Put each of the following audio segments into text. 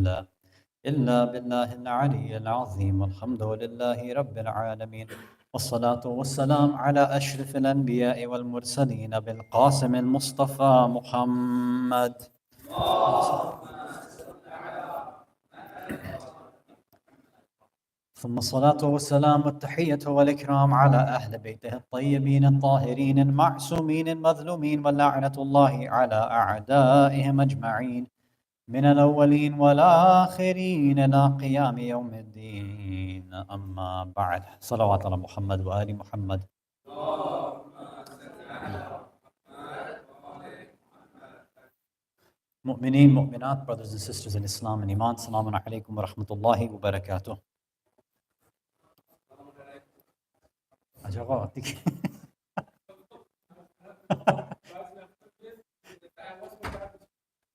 لا إلا بالله العلي العظيم والحمد لله رب العالمين والصلاة والسلام على أشرف الأنبياء والمرسلين بالقاسم المصطفى محمد. ثم الصلاة والسلام والتحية والإكرام على أهل بيته الطيبين الطاهرين المعصومين المظلومين واللعنة الله على أعدائهم أجمعين من الأولين والآخرين إلى قيام يوم الدين. أما بعد، صلوات على محمد وآل محمد. مؤمنين مؤمنات, brothers and sisters in Islam and Iman, Assalamu alaikum wa rahmatullahi wa barakatuh.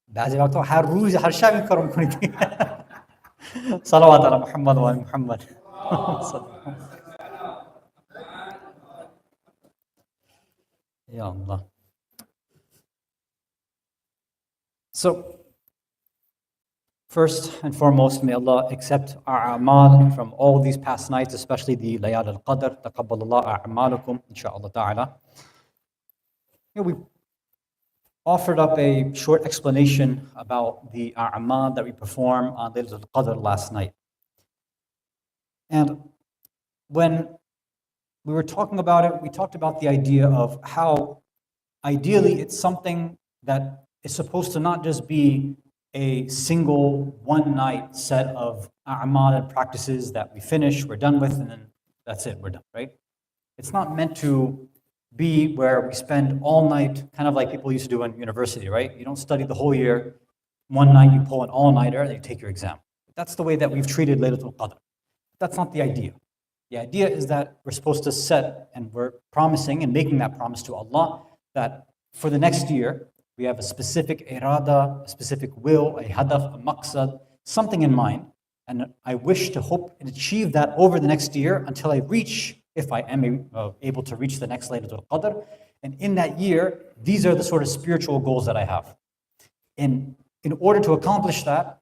بعضی وقتا هر روز هر شب این کارو میکنید. صلوات علی محمد و آل محمد. Ya Allah. So, first and foremost, may Allah accept our a'mal from all these past nights, especially the Layal al-Qadr. Taqabbalallah a'malakum, inshaAllah ta'ala. We offered up a short explanation about the a'mal that we perform on Laylatul Qadr last night. And when we were talking about it, we talked about the idea of how ideally it's something that is supposed to not just be a single one-night set of a'mal and practices that we finish, we're done with, and then that's it, we're done, right? It's not meant to be where we spend all night, kind of like people used to do in university, right? You don't study the whole year. One night you pull an all-nighter and you take your exam. That's the way that we've treated Laylatul Qadr. That's not the idea. The idea is that we're supposed to set, and we're promising and making that promise to Allah, that for the next year, we have a specific irada, a specific will, a hadaf, a maqsad, something in mind, and I wish to hope and achieve that over the next year until I reach, if I am able to reach the next Laylatul Qadr. And in that year, these are the sort of spiritual goals that I have. And in order to accomplish that,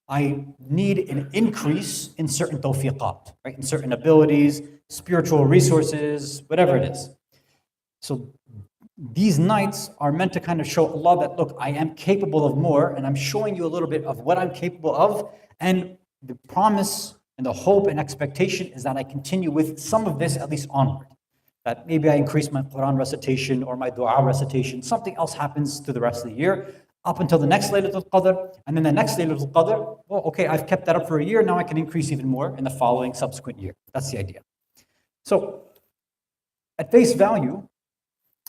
I need an increase in certain tawfiqat, right? In certain abilities, spiritual resources, whatever it is. So these nights are meant to kind of show Allah that, look, I am capable of more, and I'm showing you a little bit of what I'm capable of, and the promise and the hope and expectation is that I continue with some of this at least onward. That maybe I increase my Quran recitation or my dua recitation, something else happens through the rest of the year, up until the next Laylatul Qadr, and then the next Laylatul Qadr, well, okay, I've kept that up for a year, now I can increase even more in the following subsequent year. That's the idea. So, at face value,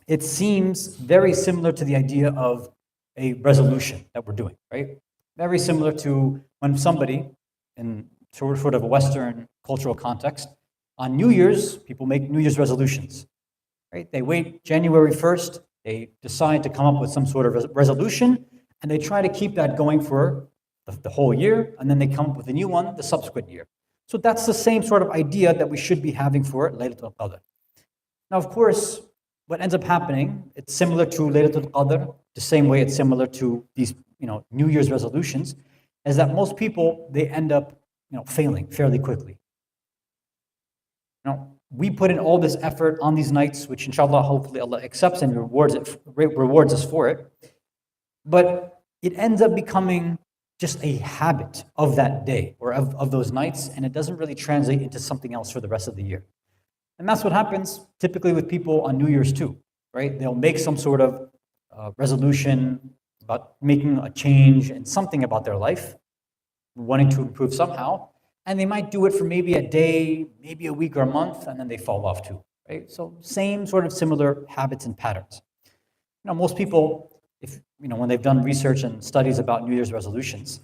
it seems very similar to the idea of a resolution that we're doing, right? Very similar to when somebody, in sort of a Western cultural context, on New Year's, people make New Year's resolutions, right? They wait January 1st, they decide to come up with some sort of resolution, and they try to keep that going for the whole year, and then they come up with a new one the subsequent year. So that's the same sort of idea that we should be having for Laylatul Qadr. Now, of course, what ends up happening, it's similar to Laylatul Qadr, the same way it's similar to these, New Year's resolutions, is that most people, they end up, failing fairly quickly. We put in all this effort on these nights, which inshallah, hopefully Allah accepts and rewards us for it. But it ends up becoming just a habit of that day or of those nights, and it doesn't really translate into something else for the rest of the year. And that's what happens typically with people on New Year's too, right? They'll make some sort of resolution about making a change in something about their life, wanting to improve somehow, and they might do it for maybe a day, maybe a week or a month, and then they fall off too, right? So same sort of similar habits and patterns. Most people, when they've done research and studies about New Year's resolutions,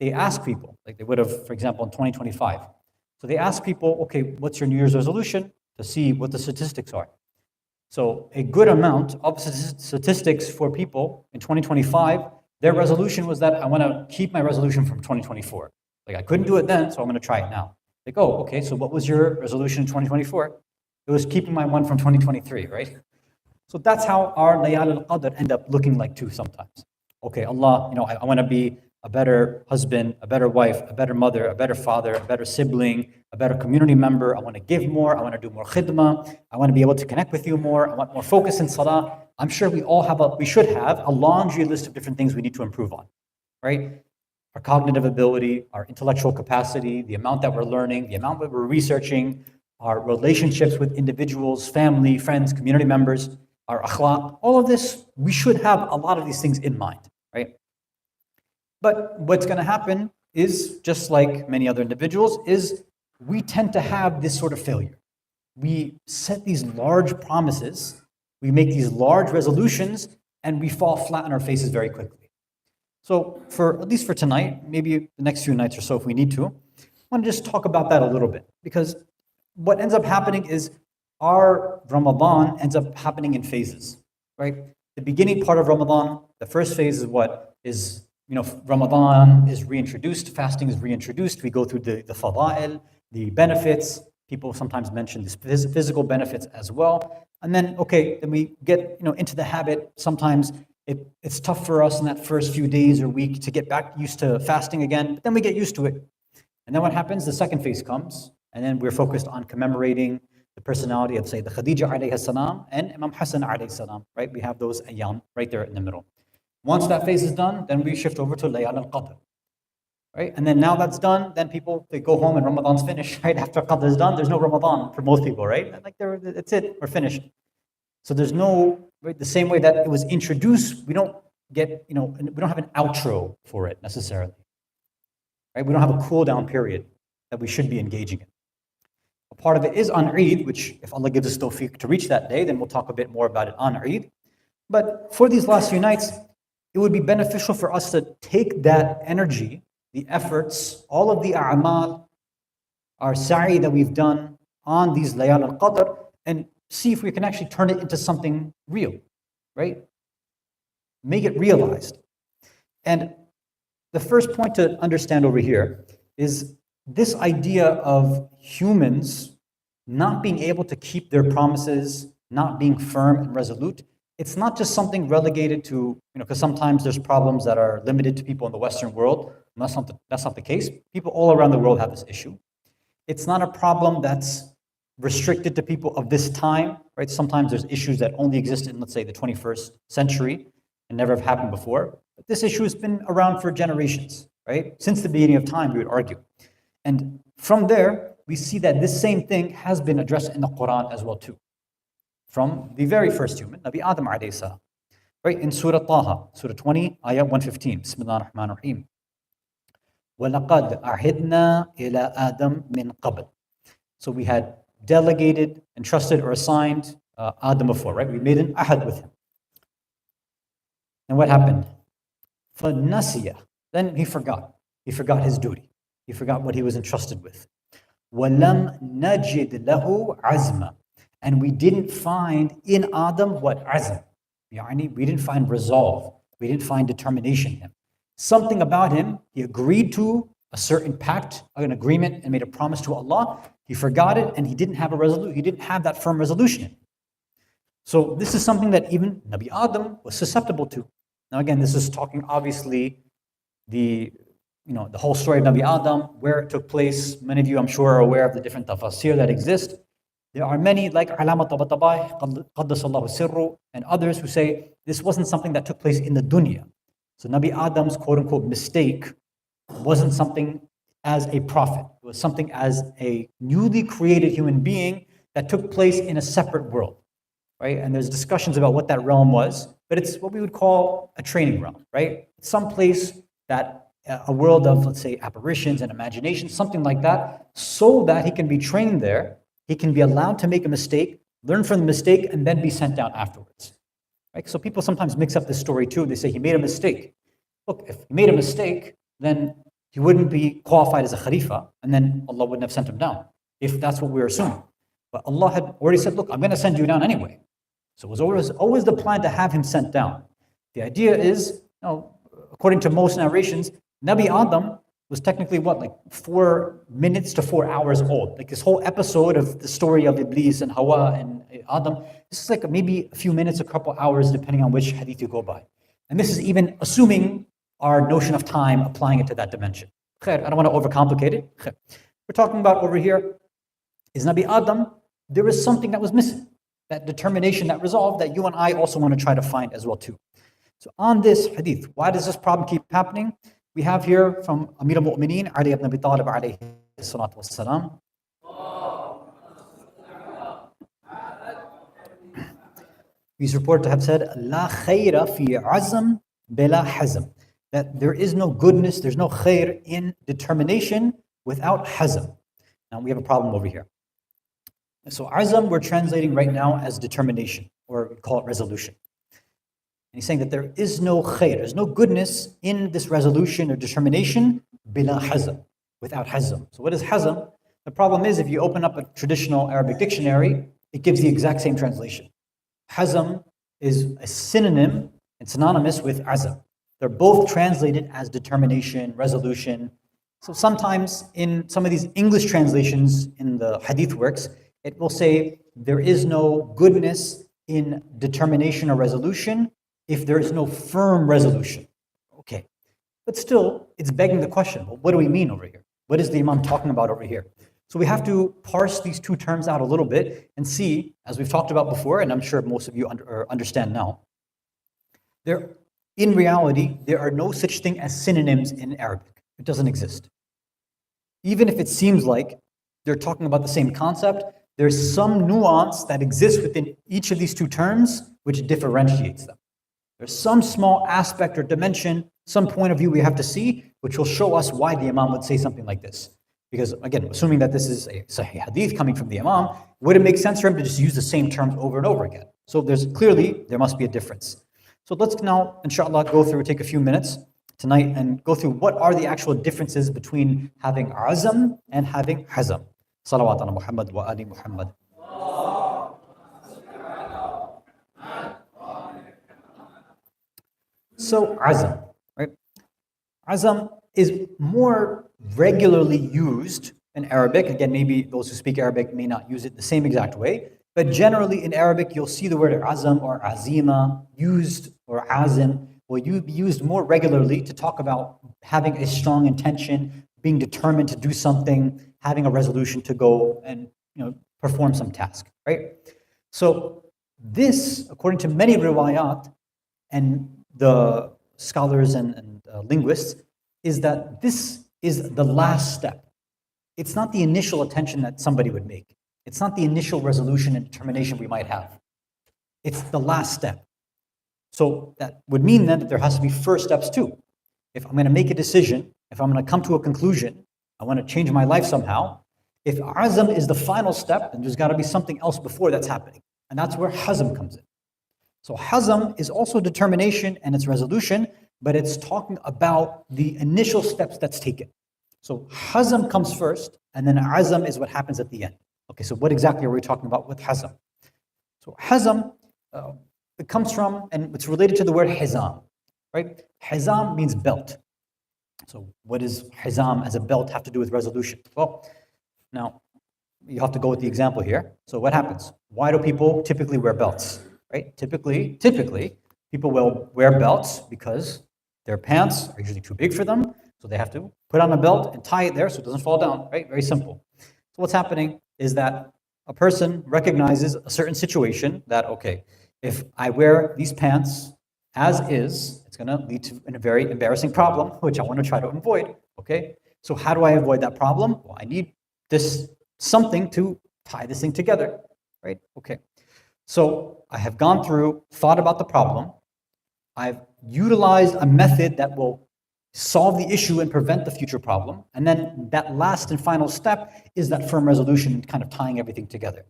they ask people, like they would have, for example, in 2025. So they ask people, okay, what's your New Year's resolution? To see what the statistics are. So a good amount of statistics for people in 2025, their resolution was that I want to keep my resolution from 2024. Like I couldn't do it then, so I'm going to try it now. Like, oh, okay, so what was your resolution in 2024? It was keeping my one from 2023, right? So that's how our Layal al-Qadr end up looking like too sometimes. Okay, Allah, I want to be a better husband, a better wife, a better mother, a better father, a better sibling, a better community member. I want to give more. I want to do more khidmah. I want to be able to connect with you more. I want more focus in salah. I'm sure we should have a laundry list of different things we need to improve on, right? Our cognitive ability, our intellectual capacity, the amount that we're learning, the amount that we're researching, our relationships with individuals, family, friends, community members, our akhlaq, all of this, we should have a lot of these things in mind, right? But what's going to happen is, just like many other individuals, is we tend to have this sort of failure. We set these large promises, we make these large resolutions, and we fall flat on our faces very quickly. So at least for tonight, maybe the next few nights or so if we need to, I want to just talk about that a little bit, because what ends up happening is our Ramadan ends up happening in phases, right? The beginning part of Ramadan, the first phase is what is, Ramadan is reintroduced, fasting is reintroduced, we go through the fada'il, the benefits, people sometimes mention these physical benefits as well, and then, then we get, into the habit. Sometimes it's tough for us in that first few days or week to get back used to fasting again, but then we get used to it. And then what happens? The second phase comes, and then we're focused on commemorating the personality of, say, the Khadija alayhi salam and Imam Hassan alayhi salam, right? We have those ayyam right there in the middle. Once that phase is done, then we shift over to Layal al-Qadr, right? And then now that's done, then people, they go home and Ramadan's finished, right? After Qadr is done, there's no Ramadan for most people, right? That's it, we're finished. So there's no, right, the same way that it was introduced, we don't get, we don't have an outro for it necessarily, right? We don't have a cool down period that we should be engaging in. A part of it is on Eid, which if Allah gives us tawfiq to reach that day, then we'll talk a bit more about it on Eid. But for these last few nights, it would be beneficial for us to take that energy, the efforts, all of the a'mal, our sa'i that we've done on these layal al-qadr, and see if we can actually turn it into something real, right? Make it realized. And the first point to understand over here is this idea of humans not being able to keep their promises, not being firm and resolute. It's not just something relegated to, because sometimes there's problems that are limited to people in the Western world. And that's not the case. People all around the world have this issue. It's not a problem that's restricted to people of this time, right? Sometimes there's issues that only exist in, let's say, the 21st century and never have happened before. But this issue has been around for generations, right? Since the beginning of time, we would argue. And from there, we see that this same thing has been addressed in the Quran as well too. From the very first human, Nabi Adam alayhi salam. Right, in Surah Taha, Surah 20, Ayah 115, Bismillah ar-Rahman ar-Rahim. وَلَقَدْ أَعْهِدْنَا إِلَىٰ آدَمْ مِنْ قَبْلِ. So we had delegated, entrusted, or assigned Adam before, right? We made an ahad with him. And what happened? فَنَسِيَ. Then he forgot. He forgot his duty. He forgot what he was entrusted with. وَلَمْ نَجِدْ لَهُ عَزْمًا. And we didn't find in Adam what azm. We didn't find resolve. We didn't find determination in him. Something about him, he agreed to a certain pact, an agreement, and made a promise to Allah. He forgot it, and he didn't have he didn't have that firm resolution in. So this is something that even Nabi Adam was susceptible to. Now again, this is talking obviously the whole story of Nabi Adam, where it took place. Many of you, I'm sure, are aware of the different tafasir that exist. There are many, like Alama Tabatabai, Qaddasallahu Sirru, and others who say this wasn't something that took place in the dunya. So Nabi Adam's quote-unquote mistake wasn't something as a prophet. It was something as a newly created human being that took place in a separate world, right? And there's discussions about what that realm was, but it's what we would call a training realm, right? It's some place that a world of, let's say, apparitions and imagination, something like that, so that he can be trained there. He can be allowed to make a mistake, learn from the mistake, and then be sent down afterwards. Right? So people sometimes mix up this story too. They say he made a mistake. Look, if he made a mistake, then he wouldn't be qualified as a Khalifa, and then Allah wouldn't have sent him down, if that's what we're assuming. But Allah had already said, look, I'm going to send you down anyway. So it was always the plan to have him sent down. The idea is, according to most narrations, Nabi Adam was technically like 4 minutes to 4 hours old. Like this whole episode of the story of Iblis and Hawa and Adam, this is like maybe a few minutes, a couple hours, depending on which hadith you go by. And this is even assuming our notion of time, applying it to that dimension. I don't want to overcomplicate it. We're talking about over here is Nabi Adam, there is something that was missing, that determination, that resolve that you and I also want to try to find as well too. So on this hadith, why does this problem keep happening? We have here from Amir al-Mu'mineen, Ali ibn Abi Talib alayhi salatu wassalam. He's reported to have said, La khayra fi azam bela hazm. That there is no goodness, there's no khair in determination without hazm. Now we have a problem over here. So azam we're translating right now as determination, or we call it resolution. And he's saying that there is no khair, there's no goodness in this resolution or determination bila hazm, without hazm. So what is hazm? The problem is if you open up a traditional Arabic dictionary, it gives the exact same translation. Hazm is a synonym and synonymous with azam. They're both translated as determination, resolution. So sometimes in some of these English translations in the hadith works, it will say there is no goodness in determination or resolution if there is no firm resolution. Okay, but still, it's begging the question, well, what do we mean over here? What is the Imam talking about over here? So we have to parse these two terms out a little bit and see, as we've talked about before, and I'm sure most of you understand now, in reality, there are no such thing as synonyms in Arabic. It doesn't exist. Even if it seems like they're talking about the same concept, there's some nuance that exists within each of these two terms which differentiates them. There's some small aspect or dimension, some point of view we have to see, which will show us why the Imam would say something like this. Because again, assuming that this is a Sahih Hadith coming from the Imam, would it make sense for him to just use the same terms over and over again? So there must be a difference. So let's now, inshallah, go through, take a few minutes tonight and go through what are the actual differences between having azam and having hazam. Salawat ala Muhammad wa ali Muhammad. So azam, right? Azam is more regularly used in Arabic. Again, maybe those who speak Arabic may not use it the same exact way, but generally in Arabic, you'll see the word azam or azima used, or azim will be used more regularly to talk about having a strong intention, being determined to do something, having a resolution to go and perform some task, right? So this, according to many riwayat and the scholars and linguists, is that this is the last step. It's not the initial attention that somebody would make. It's not the initial resolution and determination we might have. It's the last step. So that would mean then that there has to be first steps too. If I'm going to make a decision, if I'm going to come to a conclusion, I want to change my life somehow, if azam is the final step, then there's got to be something else before that's happening. And that's where hazm comes in. So hazm is also determination and its resolution, but it's talking about the initial steps that's taken. So hazm comes first, and then azam is what happens at the end. Okay, so what exactly are we talking about with hazm? So hazm, it comes from, and it's related to the word hizam, right? Hizam means belt. So what does hizam as a belt have to do with resolution? Well, now you have to go with the example here. So what happens? Why do people typically wear belts, right? Typically, people will wear belts because their pants are usually too big for them, so they have to put on a belt and tie it there so it doesn't fall down, right? Very simple. So what's happening is that a person recognizes a certain situation that, okay, if I wear these pants as is, it's going to lead to a very embarrassing problem, which I want to try to avoid, okay? So how do I avoid that problem? Well, I need something to tie this thing together, right? Okay. So I have gone through, thought about the problem. I've utilized a method that will solve the issue and prevent the future problem. And then that last and final step is that firm resolution, kind of tying everything together.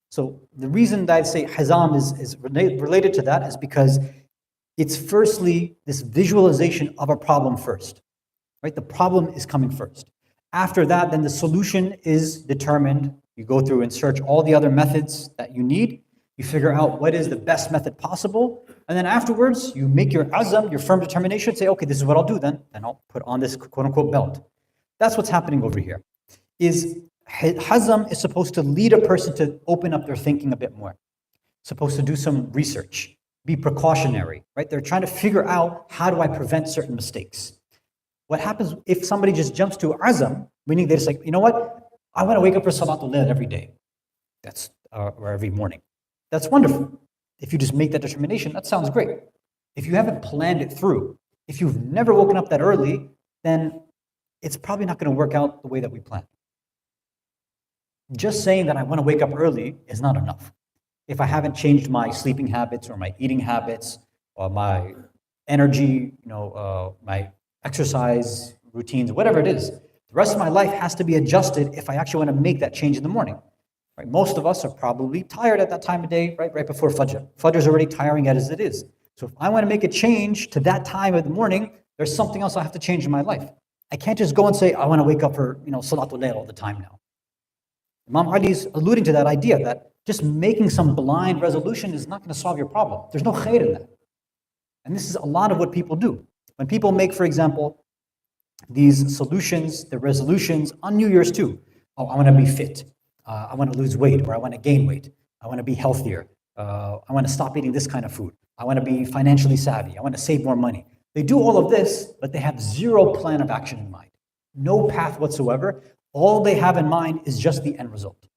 So the reason that I say hazam is related to that is because it's firstly this visualization of a problem first, right? The problem is coming first. After that, then the solution is determined. You go through and search all the other methods that you need. You figure out what is the best method possible. And then afterwards, you make your azam, your firm determination, say, okay, this is what I'll do then. Then I'll put on this quote unquote belt. That's what's happening over here. Hazam is supposed to lead a person to open up their thinking a bit more. Supposed to do some research. be precautionary, right? They're trying to figure out, how do I prevent certain mistakes? What happens if somebody just jumps to azam, meaning they're just like, you know what? I want to wake up for Salatul Layl every day. That's or every morning. That's wonderful. If you just make that determination, that sounds great. If you haven't planned it through, if you've never woken up that early, then it's probably not going to work out the way that we planned. Just saying that I want to wake up early is not enough. If I haven't changed my sleeping habits or my eating habits or my energy, my exercise routines, whatever it is, the rest of my life has to be adjusted if I actually want to make that change in the morning. Right? Most of us are probably tired at that time of day, right before Fajr. Fajr is already tiring as it is. So if I want to make a change to that time of the morning, there's something else I have to change in my life. I can't just go and say, I want to wake up for Salatul Layl all the time now. Imam Ali is alluding to that idea that just making some blind resolution is not going to solve your problem. There's no khair in that. And this is a lot of what people do. When people make, for example, these solutions, the resolutions on New Year's too. Oh, I want to be fit. I want to lose weight, or I want to gain weight. I want to be healthier. I want to stop eating this kind of food. I want to be financially savvy. I want to save more money. They do all of this, but they have zero plan of action in mind. No path whatsoever. All they have in mind is just the end result.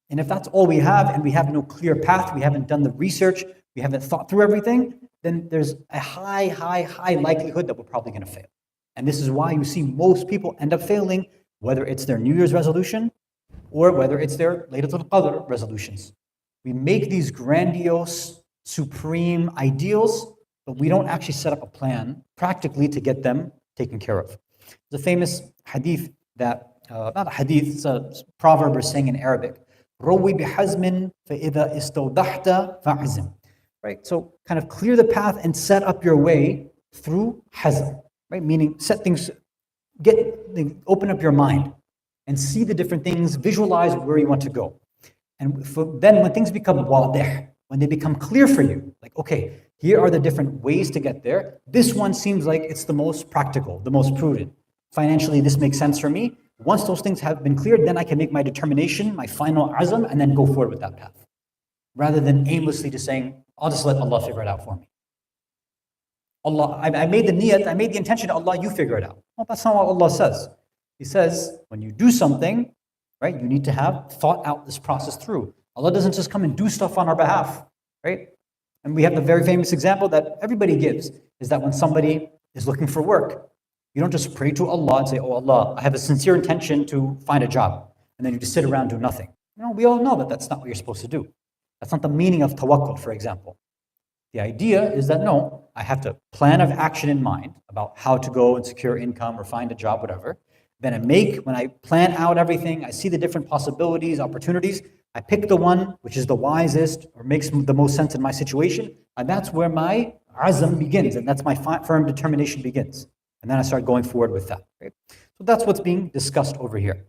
And if that's all we have, and we have no clear path, we haven't done the research, we haven't thought through everything, then there's a high likelihood that we're probably going to fail. And this is why you see most people end up failing, whether it's their New Year's resolution or whether it's their Laylatul Qadr resolutions. We make these grandiose, supreme ideals, but we don't actually set up a plan practically to get them taken care of. There's a famous hadith that, not a hadith, it's a proverb or saying in Arabic, روي بحزم فإذا استوضحت فعزم. Right? So kind of clear the path and set up your way through hazm, right? Meaning set things, open up your mind and see the different things, visualize where you want to go. And then when things become wadih, when they become clear for you, like, okay, here are the different ways to get there. This one seems like it's the most practical, the most prudent. Financially, this makes sense for me. Once those things have been cleared, then I can make my determination, my final azm, and then go forward with that path. Rather than aimlessly just saying, I'll just let Allah figure it out for me. Allah, I made the niyat, I made the intention, Allah, you figure it out. Well, that's not what Allah says. He says, when you do something, right, you need to have thought out this process through. Allah doesn't just come and do stuff on our behalf, right? And we have the very famous example that everybody gives, is that when somebody is looking for work, you don't just pray to Allah and say, oh Allah, I have a sincere intention to find a job. And then you just sit around and do nothing. We all know that that's not what you're supposed to do. That's not the meaning of tawakkul, for example. The idea is that no, I have to plan of action in mind about how to go and secure income or find a job, whatever. Then when I plan out everything, I see the different possibilities, opportunities, I pick the one which is the wisest or makes the most sense in my situation, and that's where my azm begins, and that's my firm determination begins. And then I start going forward with that. Right? So that's what's being discussed over here.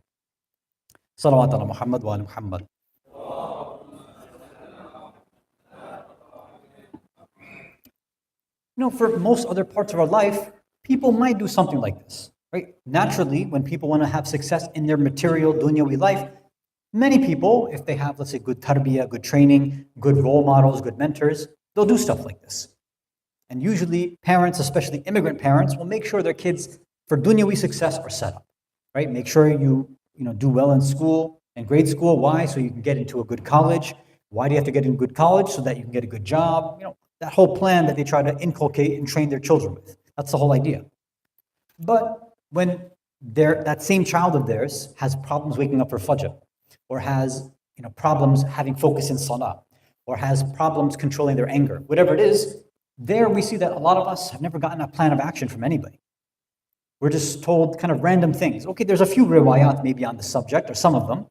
Salawat ala Muhammad wa ala Muhammad. For most other parts of our life, people might do something like this, right? Naturally, when people want to have success in their material, dunyawi life, many people, if they have, let's say, good tarbiyah, good training, good role models, good mentors, they'll do stuff like this. And usually, parents, especially immigrant parents, will make sure their kids, for dunyawi success, are set up, right? Make sure you do well in school, in grade school. Why? So you can get into a good college. Why do you have to get in good college? So that you can get a good job. That whole plan that they try to inculcate and train their children with. That's the whole idea. But when that same child of theirs has problems waking up for Fajr, or has problems having focus in Salah, or has problems controlling their anger, whatever it is, there we see that a lot of us have never gotten a plan of action from anybody. We're just told kind of random things. Okay, there's a few riwayat maybe on the subject, or some of them,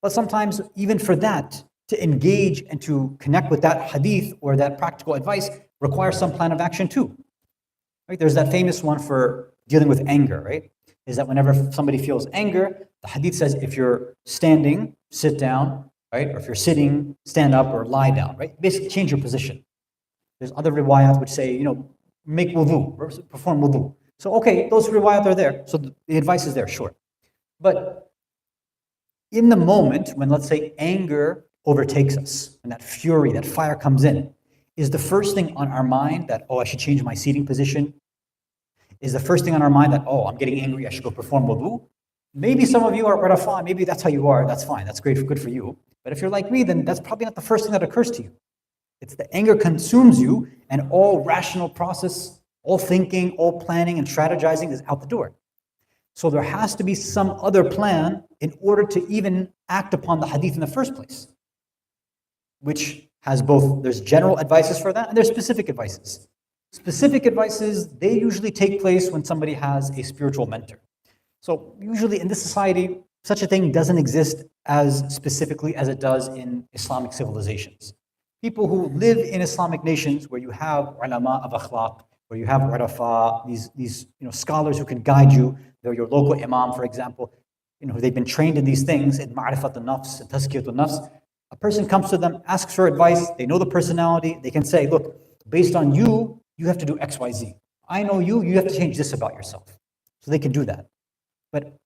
but sometimes even for that, to engage and to connect with that hadith or that practical advice requires some plan of action too. Right? There's that famous one for dealing with anger, right? Is that whenever somebody feels anger, the hadith says if you're standing, sit down, right? Or if you're sitting, stand up or lie down, right? Basically change your position. There's other riwayat which say, make wudu, perform wudu. So okay, those riwayat are there. So the advice is there, sure. But in the moment when, let's say, anger overtakes us, and that fury, that fire comes in, Is the first thing on our mind that, oh, I should change my seating position? Is the first thing on our mind that, oh, I'm getting angry, I should go perform wudu? Maybe some of you are rafa, maybe that's how you are, that's fine, that's great, good for you. But if you're like me, then that's probably not the first thing that occurs to you. It's the anger consumes you, and all rational process, all thinking, all planning and strategizing is out the door. So there has to be some other plan in order to even act upon the hadith in the first place, which has both, there's general advices for that, and there's specific advices. Specific advices, they usually take place when somebody has a spiritual mentor. So usually in this society, such a thing doesn't exist as specifically as it does in Islamic civilizations. People who live in Islamic nations where you have ulama of akhlaq, where you have urafa, these scholars who can guide you, they're your local imam, for example, they've been trained in these things, in ma'rifat al-nafs, and tazkiyat al-nafs. A person comes to them, asks for advice, they know the personality, they can say, look, based on you, you have to do X, Y, Z. I know you, you have to change this about yourself. So they can do that. But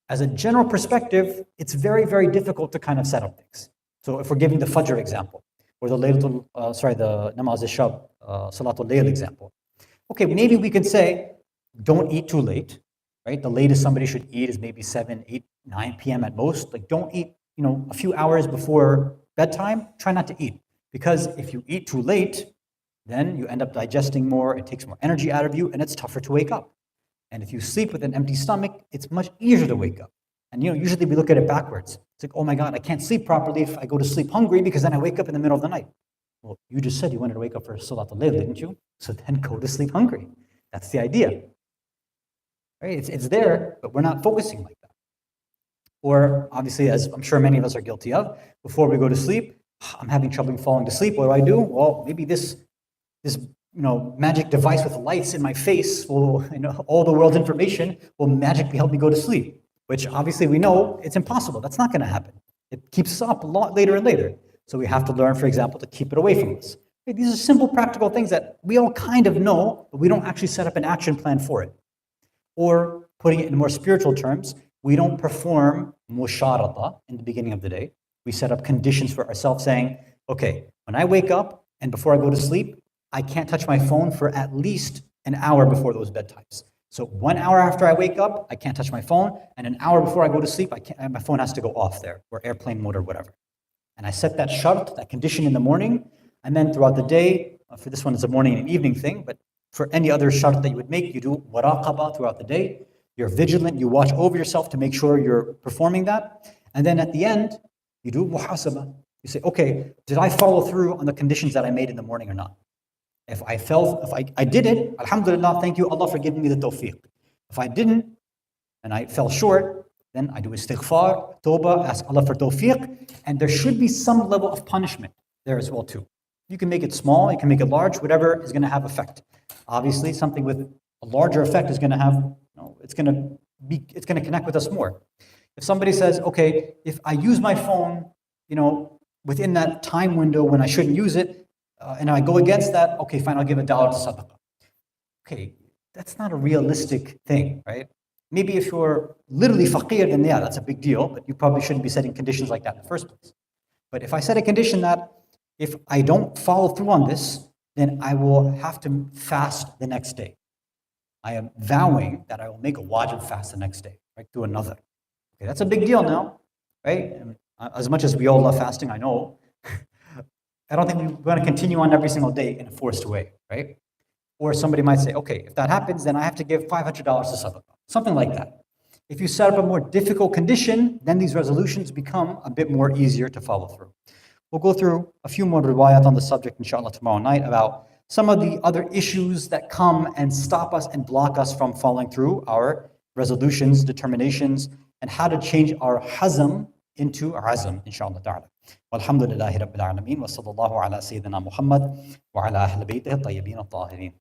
as a general perspective, it's very, very difficult to kind of set up things. So if we're giving the Fajr example, or the the Namaz al-Shab, Salatul Layl example. Okay, maybe we could say, don't eat too late, right? The latest somebody should eat is maybe 7, 8, 9 p.m. at most. Like don't eat, a few hours before bedtime, try not to eat. Because if you eat too late, then you end up digesting more, it takes more energy out of you, and it's tougher to wake up. And if you sleep with an empty stomach, it's much easier to wake up. And usually we look at it backwards. It's like, oh my God, I can't sleep properly if I go to sleep hungry because then I wake up in the middle of the night. Well, you just said you wanted to wake up for Salatul Layl, didn't you? So then go to sleep hungry. That's the idea. Right? It's there, but we're not focusing like that. Or obviously, as I'm sure many of us are guilty of, before we go to sleep, I'm having trouble falling to sleep. What do? Well, maybe this magic device with lights in my face will, all the world's information will magically help me go to sleep, which obviously we know it's impossible. That's not going to happen. It keeps us up a lot later and later. So we have to learn, for example, to keep it away from us. Okay, these are simple, practical things that we all kind of know, but we don't actually set up an action plan for it. Or putting it in more spiritual terms, we don't perform musharata in the beginning of the day. We set up conditions for ourselves saying, okay, when I wake up and before I go to sleep, I can't touch my phone for at least an hour before those bedtimes. So 1 hour after I wake up, I can't touch my phone, and an hour before I go to sleep, my phone has to go off there, or airplane mode or whatever. And I set that shart, that condition in the morning, and then throughout the day, for this one it's a morning and evening thing, but for any other shart that you would make, you do muraqabah throughout the day. You're vigilant, you watch over yourself to make sure you're performing that. And then at the end, you do muhasabah. You say, okay, did I follow through on the conditions that I made in the morning or not? If I did it, alhamdulillah, thank you, Allah for giving me the tawfiq. If I didn't, and I fell short, then I do istighfar, tawbah, ask Allah for tawfiq, and there should be some level of punishment there as well too. You can make it small, you can make it large, whatever is going to have effect. Obviously, something with a larger effect is going to have, it's going to connect with us more. If somebody says, okay, if I use my phone, within that time window when I shouldn't use it, and I go against that, okay, fine, I'll give $1 to sadaqah. Okay, that's not a realistic thing, right? Maybe if you're literally faqir, then yeah, that's a big deal, but you probably shouldn't be setting conditions like that in the first place. But if I set a condition that if I don't follow through on this, then I will have to fast the next day. I am vowing that I will make a wajib fast the next day, right, through another. Okay, that's a big deal now, right? As much as we all love fasting, I know, I don't think we're going to continue on every single day in a forced way, right? Or somebody might say, okay, if that happens, then I have to give $500 to sadaqah, something like that. If you set up a more difficult condition, then these resolutions become a bit more easier to follow through. We'll go through a few more riwayat on the subject, inshallah, tomorrow night about some of the other issues that come and stop us and block us from following through our resolutions, determinations, and how to change our hazm into azm, inshallah ta'ala. Walhamdulillahi Rabbil Alameen, wa sallallahu ala Sayyidina Muhammad wa ala ahl baytihi at-tayyibin at-tahirin.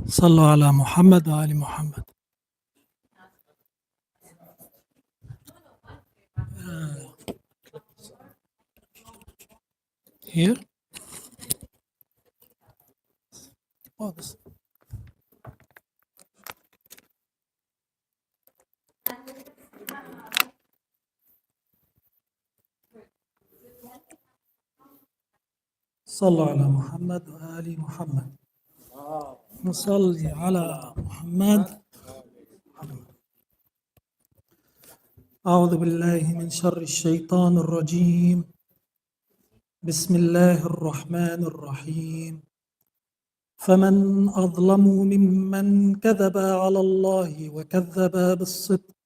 صلوا على محمد وآل محمد. Here? Oh, this. صلوا على محمد وآل محمد. نصلي على محمد. أعوذ بالله من شر الشيطان الرجيم. بسم الله الرحمن الرحيم. فمن أظلم ممن كذب على الله وكذب بالصدق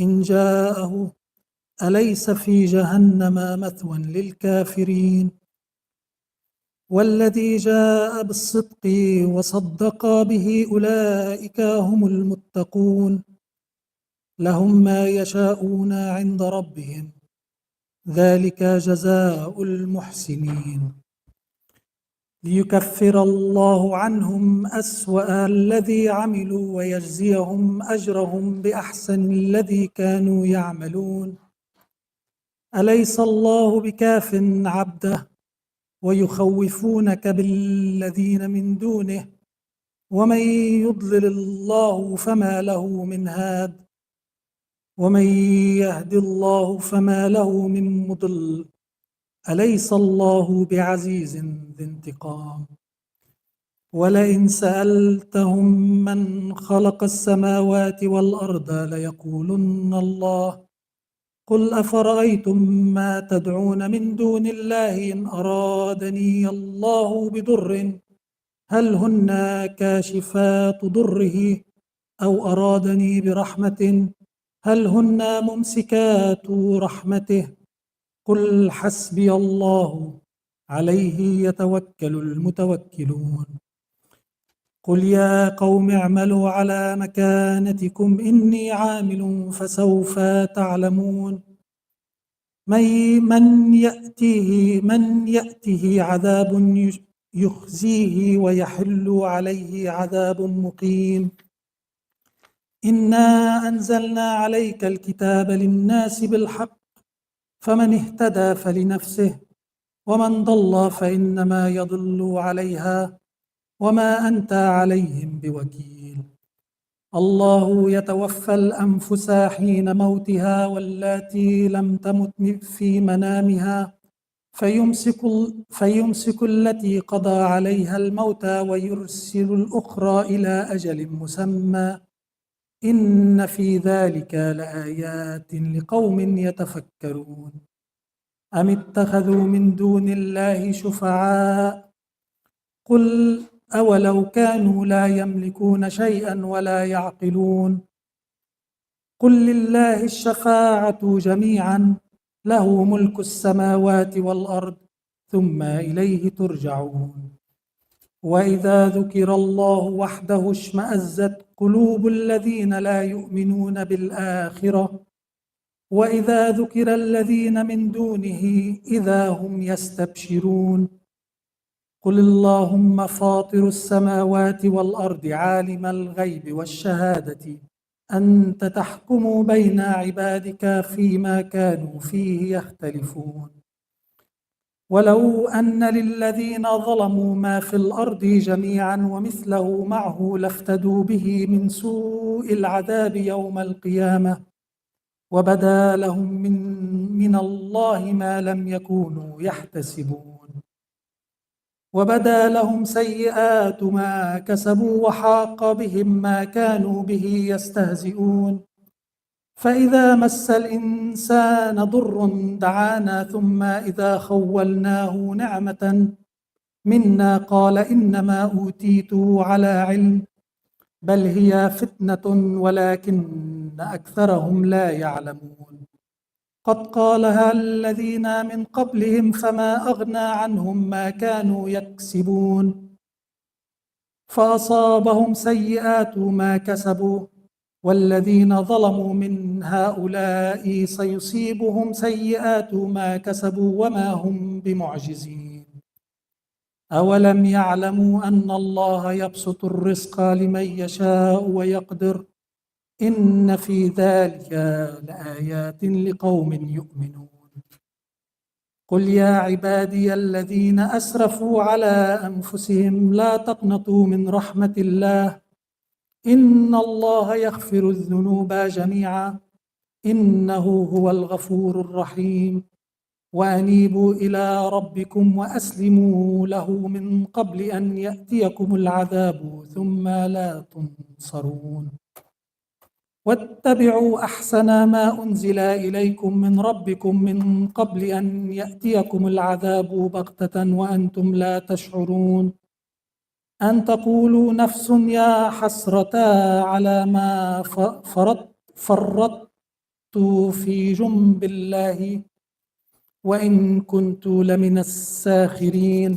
إن جاءه أليس في جهنم مثوى للكافرين والذي جاء بالصدق وصدق به أولئك هم المتقون لهم ما يشاءون عند ربهم ذلك جزاء المحسنين ليكفر الله عنهم أسوأ الذي عملوا ويجزيهم أجرهم بأحسن الذي كانوا يعملون أليس الله بكاف عبده ويخوفونك بالذين من دونه ومن يضلل الله فما له من هاد ومن يهد الله فما له من مضل أليس الله بعزيز ذي انتقام ولئن سألتهم من خلق السماوات والأرض ليقولن الله قل أفرأيتم ما تدعون من دون الله إن أرادني الله بضر هل هن كاشفات ضره أو أرادني برحمة هل هن ممسكات رحمته قل حسبي الله عليه يتوكل المتوكلون قل يا قوم اعملوا على مكانتكم إني عامل فسوف تعلمون من يأتيه عذاب يخزيه ويحل عليه عذاب مقيم إنا أنزلنا عليك الكتاب للناس بالحق فمن اهتدى فلنفسه ومن ضل فإنما يضل عليها وما أنت عليهم بوكيل الله يتوفى الأنفس حين موتها واللاتي لم تمت في منامها فيمسك التي قضى عليها الموت ويرسل الأخرى إلى أجل مسمى إن في ذلك لآيات لقوم يتفكرون أم اتخذوا من دون الله شفعاء قل أولو كانوا لا يملكون شيئا ولا يعقلون قل لله الشفاعة جميعا له ملك السماوات والأرض ثم إليه ترجعون وإذا ذكر الله وحده اشمأزت قلوب الذين لا يؤمنون بالآخرة وإذا ذكر الذين من دونه إذا هم يستبشرون قل اللهم فاطر السماوات والأرض عالم الغيب والشهادة أنت تحكم بين عبادك فيما كانوا فيه يختلفون ولو أن للذين ظلموا ما في الأرض جميعا ومثله معه لافتدوا به من سوء العذاب يوم القيامة وبدا لهم من الله ما لم يكونوا يحتسبون وبدا لهم سيئات ما كسبوا وحاق بهم ما كانوا به يستهزئون فإذا مس الإنسان ضر دعانا ثم إذا خولناه نعمة منا قال إنما أوتيته على علم بل هي فتنة ولكن أكثرهم لا يعلمون قد قالها الذين من قبلهم فما أغنى عنهم ما كانوا يكسبون فأصابهم سيئات ما كسبوا والذين ظلموا من هؤلاء سيصيبهم سيئات ما كسبوا وما هم بمعجزين أولم يعلموا أن الله يبسط الرزق لمن يشاء ويقدر إن في ذلك لآيات لقوم يؤمنون قل يا عبادي الذين أسرفوا على أنفسهم لا تقنطوا من رحمة الله إن الله يغفر الذنوب جميعا إنه هو الغفور الرحيم وأنيبوا إلى ربكم وأسلموا له من قبل أن يأتيكم العذاب ثم لا تنصرون واتبعوا أحسن ما أنزل إليكم من ربكم من قبل أن يأتيكم العذاب بغتة وأنتم لا تشعرون أن تقولوا نفس يا حسرتا على ما فرطت في جنب الله وإن كنت لمن الساخرين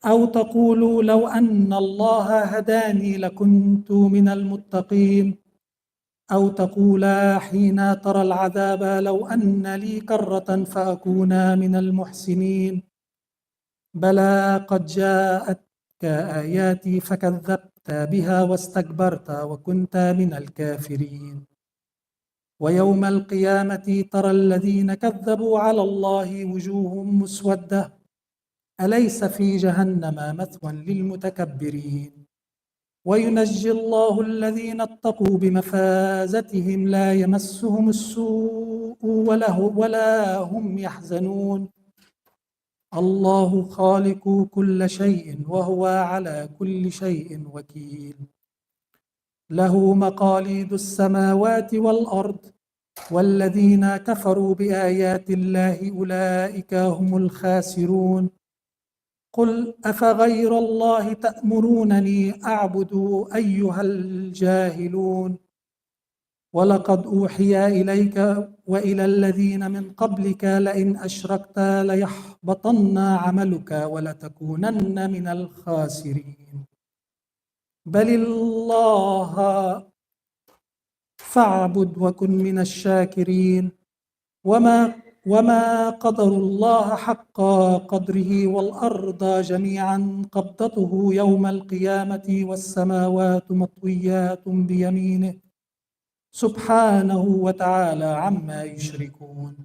أو تقولوا لو أن الله هداني لكنت من المتقين أو تقولا حين ترى العذاب لو أن لي كرة فأكون من المحسنين بلى قد جاءتك آياتي فكذبت بها واستكبرت وكنت من الكافرين ويوم القيامة ترى الذين كذبوا على الله وجوههم مسودة أليس في جهنم مثوى للمتكبرين وينجي الله الذين اتقوا بمفازتهم لا يمسهم السوء ولا هم يحزنون الله خالق كل شيء وهو على كل شيء وكيل له مقاليد السماوات والأرض والذين كفروا بآيات الله أولئك هم الخاسرون قل أفغير الله تأمرونني أعبد أيها الجاهلون ولقد أوحي إليك وإلى الذين من قبلك لئن أشركت ليحبطن عملك ولتكونن من الخاسرين بل الله فاعبد وكن من الشاكرين وما قدر الله حق قدره والأرض جميعا قبضته يوم القيامة والسماوات مطويات بيمينه سبحانه وتعالى عما يشركون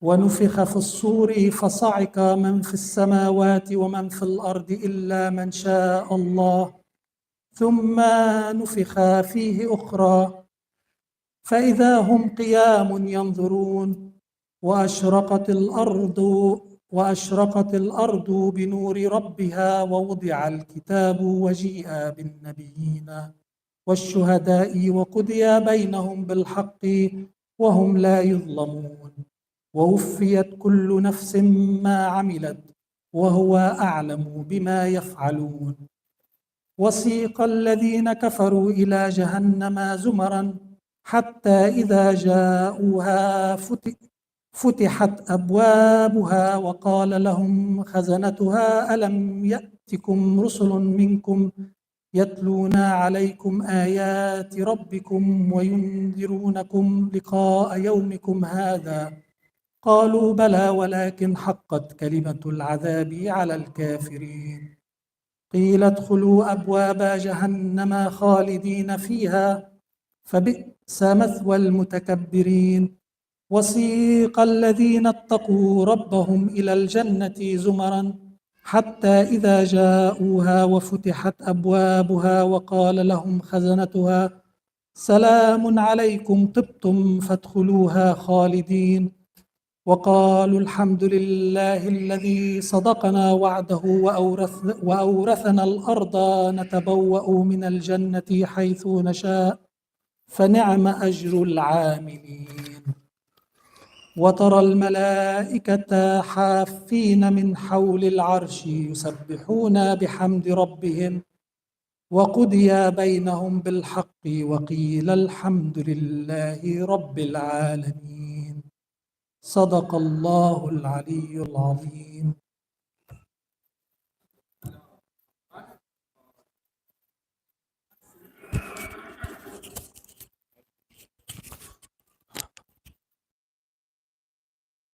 ونفخ في الصور فصعق من في السماوات ومن في الأرض إلا من شاء الله ثم نفخ فيه أخرى فإذا هم قيام ينظرون وأشرقت الأرض بنور ربها ووضع الكتاب وجيء بالنبيين والشهداء وقضي بينهم بالحق وهم لا يظلمون ووفيت كل نفس ما عملت وهو أعلم بما يفعلون وسيق الذين كفروا إلى جهنم زمرا حتى إذا جاءوها فتحت أبوابها وقال لهم خزنتها ألم يأتكم رسل منكم يتلون عليكم آيات ربكم وينذرونكم لقاء يومكم هذا قالوا بلى ولكن حقت كلمة العذاب على الكافرين قيل ادخلوا أبواب جهنم خالدين فيها فبئس مثوى المتكبرين وسيق الذين اتقوا ربهم إلى الجنة زمرا حتى إذا جاءوها وفتحت أبوابها وقال لهم خزنتها سلام عليكم طبتم فادخلوها خالدين وقالوا الحمد لله الذي صدقنا وعده وأورثنا الأرض نتبوأ من الجنة حيث نشاء فنعم أجر العاملين. وترى الملائكة حافين من حول العرش يسبحون بحمد ربهم وقضي بينهم بالحق وقيل الحمد لله رب العالمين. صدق الله العلي العظيم.